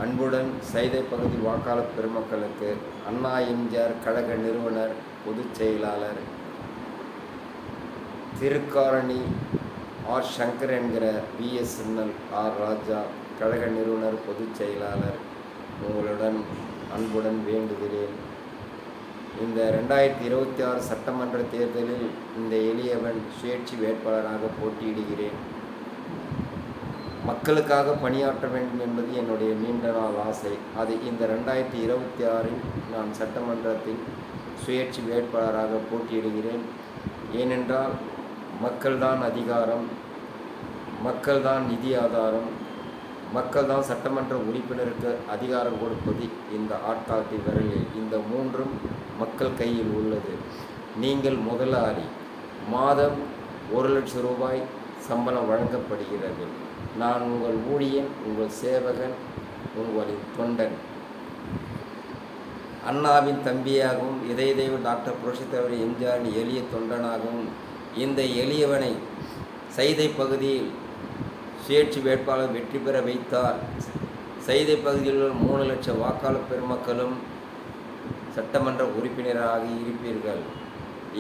அன்புடன் சைதை பகுதி வாக்காளர் பெருமக்களுக்கு அண்ணா எம்ஜிஆர் கழக நிறுவனர் பொதுச் செயலாளர் திருக்காரணி ஆர் சங்கர் என்கிற பிஎஸ்என்எல் ஆர் ராஜா கழக நிறுவனர் பொதுச் செயலாளர் உங்களுடன் அன்புடன் வேண்டுகிறேன். இந்த 2026 சட்டமன்ற தேர்தலில் இந்த எளியவன் சுயேட்சை வேட்பாளராக போட்டியிடுகிறேன். மக்களுக்காக பணியாற்ற வேண்டும் என்பது என்னுடைய நீண்ட நாள் ஆசை. அது இந்த 2026இல் நான் சட்டமன்றத்தில் சுயேட்சை வேட்பாளராக போட்டியிடுகிறேன். ஏனென்றால் மக்கள்தான் அதிகாரம், மக்கள்தான் நிதி ஆதாரம், மக்கள்தான் சட்டமன்ற உறுப்பினருக்கு அதிகாரம் கொடுப்பது இந்த ஆட்காட்டி விரலில். இந்த மூன்றும் மக்கள் கையில் உள்ளது. நீங்கள் முதலாளி. மாதம் 1,00,000 ரூபாய் சம்பளம் வழங்கப்படுகிறது. நான் உங்கள் ஊழியன், உங்கள் சேவகன், உங்களின் தொண்டன். அண்ணாவின் தம்பியாகவும் இதய தெய்வ டாக்டர் புரட்சித் தலைவர் எம்ஜிஆரின் எளிய தொண்டனாகவும் இந்த எளியவனை சைதை பகுதியில் சுயேட்சை வேட்பாளர் வெற்றி பெற வைத்தால் சைதை பகுதியில் உள்ள 3 லட்சம் வாக்காளர் பெருமக்களும் சட்டமன்ற உறுப்பினராக இருப்பீர்கள்.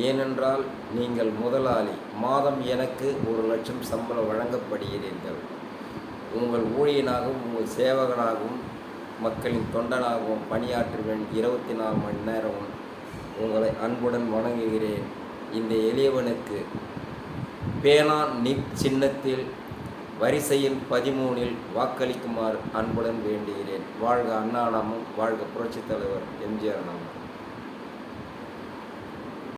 ஏனென்றால் நீங்கள் முதலாளி. மாதம் எனக்கு 1,00,000 சம்பளம் வழங்கப்படுகிறீர்கள். உங்கள் ஊழியனாகவும் உங்கள் சேவகனாகவும் மக்களின் தொண்டனாகவும் பணியாற்றுவேன். 24 மணி நேரமும் உங்களை அன்புடன் வணங்குகிறேன். இந்த எளியவனுக்கு பேனா நிப் சின்னத்தில் வரிசையில் 13இல் வாக்களிக்குமாறு அன்புடன் வேண்டுகிறேன். வாழ்க அண்ணா நாமம், வாழ்க புரட்சித் தலைவர் எம்ஜிஆர் நாமம்.